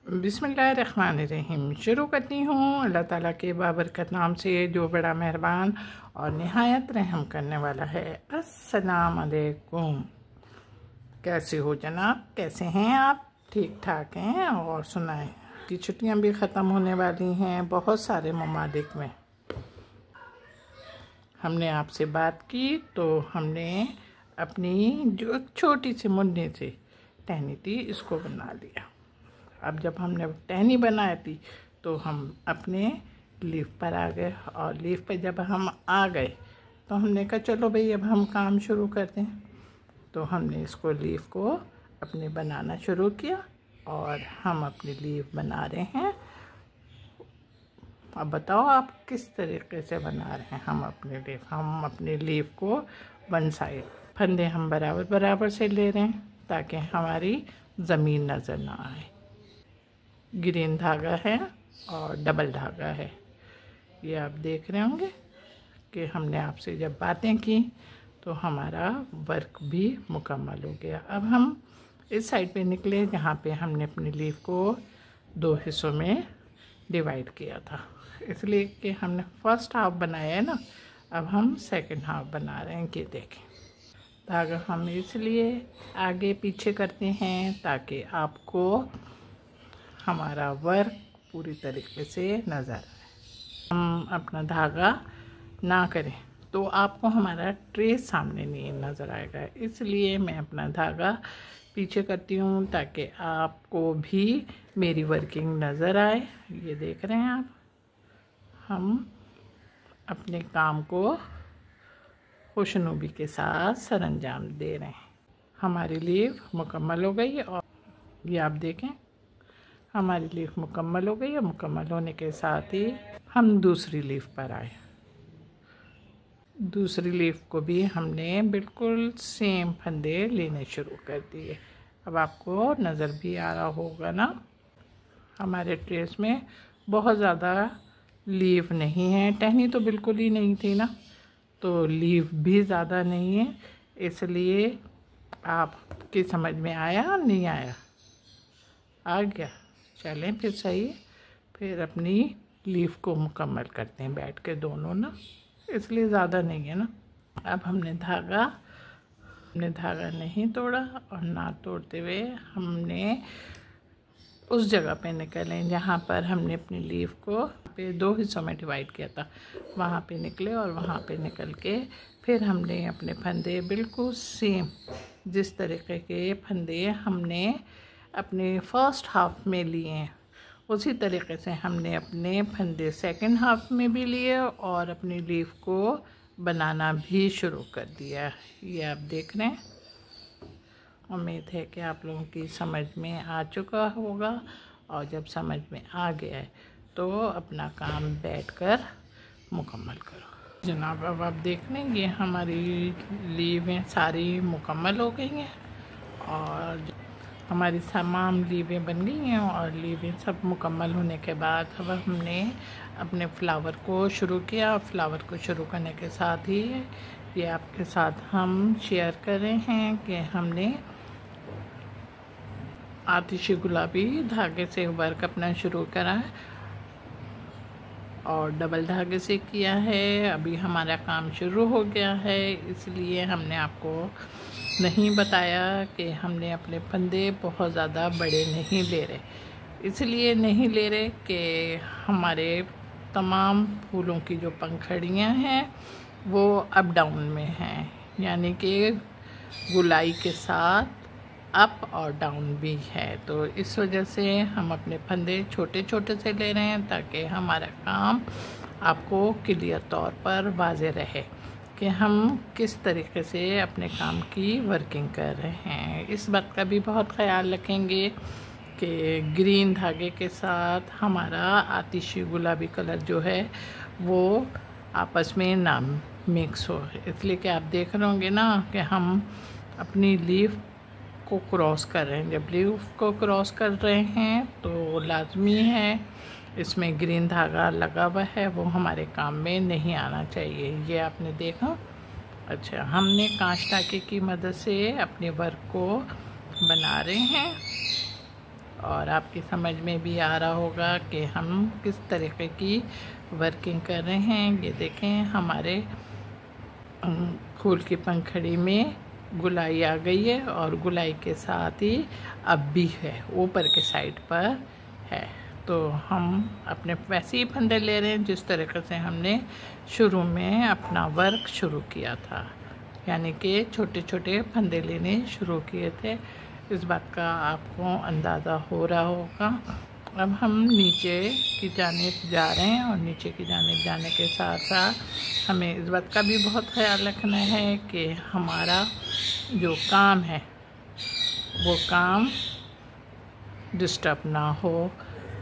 बिस्मिल्लाहिर्रहमानिर्रहीम। शुरू करती हूँ अल्लाह ताला के बाबरकत नाम से जो बड़ा मेहरबान और निहायत रहम करने वाला है। अस्सलाम वालेकुम। कैसे हो जनाब, कैसे हैं आप? ठीक ठाक हैं? और सुनाएं कि छुट्टियाँ भी ख़त्म होने वाली हैं बहुत सारे ममालिक में। हमने आपसे बात की तो हमने अपनी जो एक छोटी सी मुन्नी से टहनी थी इसको बना लिया। अब जब हमने टहनी बनाई थी तो हम अपने लीफ पर आ गए, और लीफ पर जब हम आ गए तो हमने कहा चलो भाई अब हम काम शुरू करते हैं। तो हमने इसको लीफ को अपने बनाना शुरू किया और हम अपनी लीफ बना रहे हैं। अब बताओ आप किस तरीके से बना रहे हैं हम अपने लीफ को वन साइड फंदे हम बराबर बराबर से ले रहे हैं ताकि हमारी ज़मीन नज़र ना आए। ग्रीन धागा है और डबल धागा है, ये आप देख रहे होंगे कि हमने आपसे जब बातें की तो हमारा वर्क भी मुकम्मल हो गया। अब हम इस साइड पे निकले जहाँ पे हमने अपनी लीफ को 2 हिस्सों में डिवाइड किया था, इसलिए कि हमने फर्स्ट हाफ बनाया है ना, अब हम सेकंड हाफ बना रहे हैं। कि देखें, धागा हम इसलिए आगे पीछे करते हैं ताकि आपको हमारा वर्क पूरी तरीके से नज़र आए। हम अपना धागा ना करें तो आपको हमारा ट्रेस सामने नहीं नज़र आएगा, इसलिए मैं अपना धागा पीछे करती हूँ ताकि आपको भी मेरी वर्किंग नज़र आए। ये देख रहे हैं आप, हम अपने काम को खुशनुबी के साथ सरअंजाम दे रहे हैं। हमारी लीफ मुकम्मल हो गई और ये आप देखें हमारी लीफ मुकम्मल हो गई है। मुकम्मल होने के साथ ही हम दूसरी लीफ पर आए। दूसरी लीफ को भी हमने बिल्कुल सेम फंदे लेने शुरू कर दिए। अब आपको नज़र भी आ रहा होगा ना, हमारे ट्रेस में बहुत ज़्यादा लीफ नहीं है। टहनी तो बिल्कुल ही नहीं थी ना, तो लीफ भी ज़्यादा नहीं है, इसलिए आपकी समझ में आया नहीं आया? आ गया? चलें फिर सही, फिर अपनी लीफ को मुकम्मल करते हैं बैठ के दोनों ना, इसलिए ज़्यादा नहीं है ना। अब हमने धागा नहीं तोड़ा और ना तोड़ते हुए हमने उस जगह पे निकले जहाँ पर हमने अपनी लीफ को 2 हिस्सों में डिवाइड किया था, वहाँ पे निकले और वहाँ पे निकल के फिर हमने अपने फंदे बिल्कुल सेम जिस तरीके के फंदे हमने अपने फर्स्ट हाफ में लिए हैं उसी तरीके से हमने अपने फंदे सेकंड हाफ में भी लिए और अपनी लीफ को बनाना भी शुरू कर दिया। ये आप देख रहे हैं। उम्मीद है कि आप लोगों की समझ में आ चुका होगा, और जब समझ में आ गया है तो अपना काम बैठकर मुकम्मल करो। जनाब अब आप देख लें ये हमारी लीवें सारी मुकम्मल हो गई हैं और हमारी तमाम लीवें बन गई हैं। और लीवें सब मुकम्मल होने के बाद अब हमने अपने फ्लावर को शुरू किया। फ्लावर को शुरू करने के साथ ही ये आपके साथ हम शेयर कर रहे हैं कि हमने आतिशी गुलाबी धागे से वर्क अपना शुरू करा है और डबल धागे से किया है। अभी हमारा काम शुरू हो गया है, इसलिए हमने आपको नहीं बताया कि हमने अपने फंदे बहुत ज़्यादा बड़े नहीं ले रहे। इसलिए नहीं ले रहे कि हमारे तमाम फूलों की जो पंखड़ियाँ हैं वो अप डाउन में हैं, यानी कि गुलाई के साथ अप और डाउन भी है। तो इस वजह से हम अपने फंदे छोटे छोटे से ले रहे हैं ताकि हमारा काम आपको क्लियर तौर पर वाज़े रहे कि हम किस तरीके से अपने काम की वर्किंग कर रहे हैं। इस बात का भी बहुत ख्याल रखेंगे कि ग्रीन धागे के साथ हमारा आतिशी गुलाबी कलर जो है वो आपस में ना मिक्स हो। इसलिए कि आप देख रहे होंगे ना कि हम अपनी लीफ को क्रॉस कर रहे हैं। जब लीफ को क्रॉस कर रहे हैं तो लाजमी है इसमें ग्रीन धागा लगा हुआ है, वो हमारे काम में नहीं आना चाहिए। ये आपने देखा। अच्छा, हमने कांच टाके की मदद से अपने वर्क को बना रहे हैं और आपकी समझ में भी आ रहा होगा कि हम किस तरीके की वर्किंग कर रहे हैं। ये देखें हमारे फूल की पंखड़ी में गुलाई आ गई है और गुलाई के साथ ही अब भी है, ऊपर के साइड पर है। तो हम अपने वैसे ही फंदे ले रहे हैं जिस तरीके से हमने शुरू में अपना वर्क शुरू किया था, यानी कि छोटे छोटे फंदे लेने शुरू किए थे। इस बात का आपको अंदाज़ा हो रहा होगा। अब हम नीचे की जानिब जा रहे हैं और नीचे की जानिब जाने के साथ साथ हमें इस बात का भी बहुत ख्याल रखना है कि हमारा जो काम है वो काम डिस्टर्ब ना हो,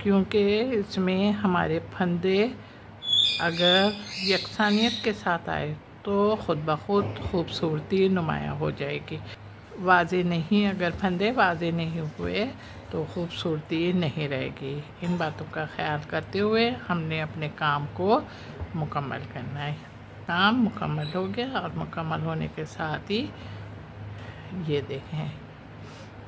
क्योंकि इसमें हमारे फंदे अगर यकसानियत के साथ आए तो ख़ुद ब खुद खूबसूरती नुमायाँ हो जाएगी। वाज़े नहीं, अगर फंदे वाज़े नहीं हुए तो खूबसूरती नहीं रहेगी। इन बातों का ख्याल करते हुए हमने अपने काम को मुकम्मल करना है। काम मुकम्मल हो गया और मुकम्मल होने के साथ ही ये देखें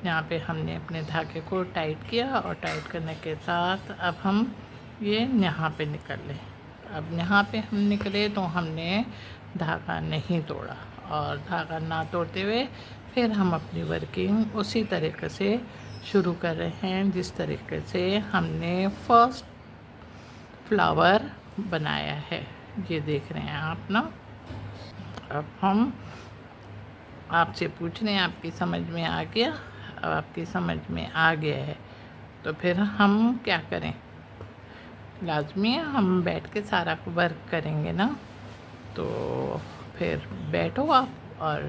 यहाँ पे हमने अपने धागे को टाइट किया और टाइट करने के साथ अब हम ये यहाँ पे निकल लें। अब यहाँ पे हम निकले तो हमने धागा नहीं तोड़ा और धागा ना तोड़ते हुए फिर हम अपनी वर्किंग उसी तरीके से शुरू कर रहे हैं जिस तरीके से हमने फर्स्ट फ्लावर बनाया है। ये देख रहे हैं आप ना। अब हम आपसे पूछ रहे हैं, आपकी समझ में आ गया? अब आपकी समझ में आ गया है तो फिर हम क्या करें? लाजमी है हम बैठ के सारा वर्क करेंगे ना। तो फिर बैठो आप और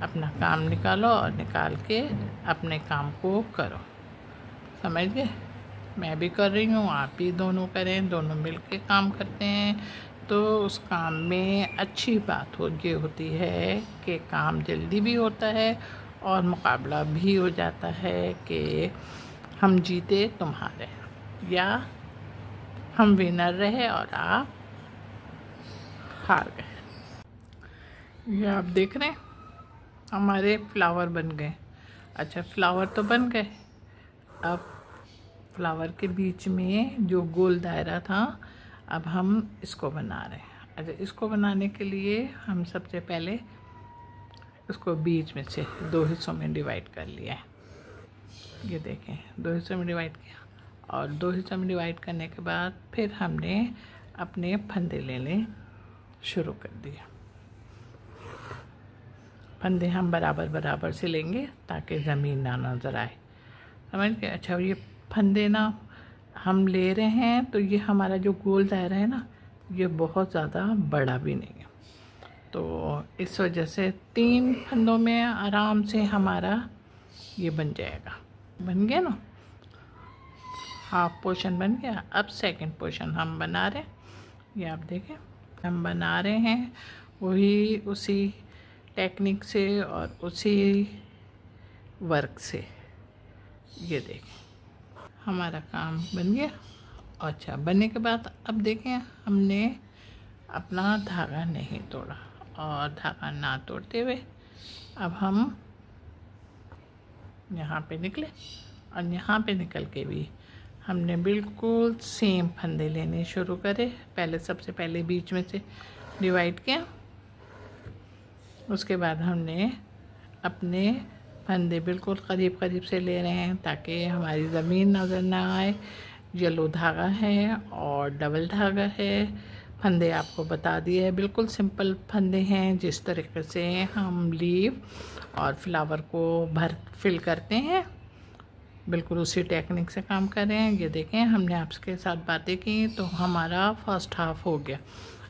अपना काम निकालो और निकाल के अपने काम को करो। समझ गए? मैं भी कर रही हूँ, आप भी दोनों करें, दोनों मिल के काम करते हैं तो उस काम में अच्छी बात ये होती है कि काम जल्दी भी होता है और मुकाबला भी हो जाता है कि हम जीते तुम हारे, या हम विनर रहे और आप हार गए। ये आप देख रहे हैं हमारे फ्लावर बन गए। अच्छा, फ्लावर तो बन गए। अब फ्लावर के बीच में जो गोल दायरा था अब हम इसको बना रहे हैं। अच्छा, इसको बनाने के लिए हम सबसे पहले इसको बीच में से 2 हिस्सों में डिवाइड कर लिया है। ये देखें 2 हिस्सों में डिवाइड किया और 2 हिस्सों में डिवाइड करने के बाद फिर हमने अपने फंदे लेने शुरू कर दिए। फंदे हम बराबर बराबर से लेंगे ताकि ज़मीन ना नज़र आए। समझ गए? अच्छा, ये फंदे ना हम ले रहे हैं तो ये हमारा जो गोल दायरा है ना ये बहुत ज़्यादा बड़ा भी नहीं है, तो इस वजह से 3 फंदों में आराम से हमारा ये बन जाएगा। बन गया ना, हाफ पोर्शन बन गया। अब सेकंड पोर्शन हम बना रहे हैं। ये आप देखें हम बना रहे हैं वही उसी टेक्निक से और उसी वर्क से। ये देखें हमारा काम बन गया। अच्छा, बनने के बाद अब देखें हमने अपना धागा नहीं तोड़ा और धागा ना तोड़ते हुए अब हम यहाँ पे निकले और यहाँ पे निकल के भी हमने बिल्कुल सेम फंदे लेने शुरू करे। सबसे पहले बीच में से डिवाइड किया, उसके बाद हमने अपने फंदे बिल्कुल करीब करीब से ले रहे हैं ताकि हमारी ज़मीन नज़र ना आए। येलो धागा है और डबल धागा है। फंदे आपको बता दिए हैं, बिल्कुल सिंपल फंदे हैं जिस तरीके से हम लीव और फ्लावर को फिल करते हैं, बिल्कुल उसी टेक्निक से काम कर रहे हैं। ये देखें हमने आपके साथ बातें की तो हमारा फर्स्ट हाफ हो गया।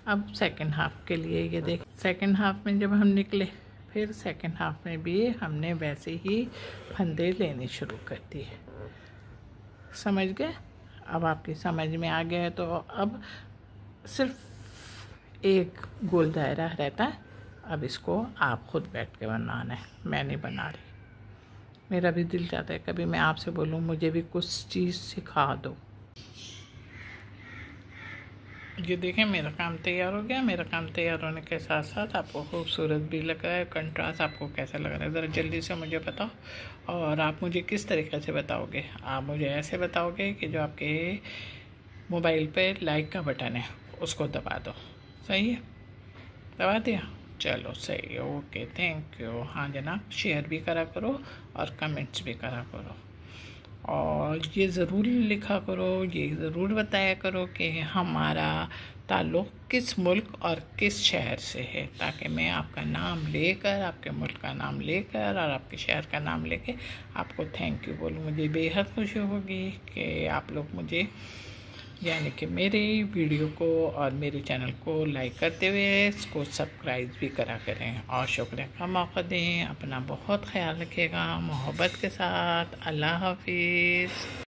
अब सेकंड हाफ के लिए ये देखें सेकंड हाफ में जब हम निकले फिर सेकंड हाफ में भी हमने वैसे ही फंदे लेने शुरू कर दिए। समझ गए? अब आपकी समझ में आ गया है तो अब सिर्फ एक गोल दायरा रहता है। अब इसको आप खुद बैठ के बनाना है, मैं नहीं बना रही। मेरा भी दिल चाहता है कभी मैं आपसे बोलूँ मुझे भी कुछ चीज़ सिखा दो। ये देखें मेरा काम तैयार हो गया। मेरा काम तैयार होने के साथ साथ आपको खूबसूरत भी लग रहा है। कंट्रास्ट आपको कैसा लग रहा है ज़रा जल्दी से मुझे बताओ। और आप मुझे किस तरीके से बताओगे? आप मुझे ऐसे बताओगे कि जो आपके मोबाइल पे लाइक का बटन है उसको दबा दो। सही है, दबा दिया? चलो सही है, ओके, थैंक यू। हाँ जनाब, शेयर भी करा करो और कमेंट्स भी करा करो। और ये ज़रूर लिखा करो, ये ज़रूर बताया करो कि हमारा ताल्लुक़ किस मुल्क और किस शहर से है, ताकि मैं आपका नाम लेकर, आपके मुल्क का नाम लेकर और आपके शहर का नाम लेके आपको थैंक यू बोलूँ। मुझे बेहद खुशी होगी कि आप लोग मुझे यानी कि मेरे वीडियो को और मेरे चैनल को लाइक करते हुए इसको सब्सक्राइब भी करा करें और शुक्रिया का मौका दें। अपना बहुत ख्याल रखिएगा, मोहब्बत के साथ। अल्लाह हाफिज़।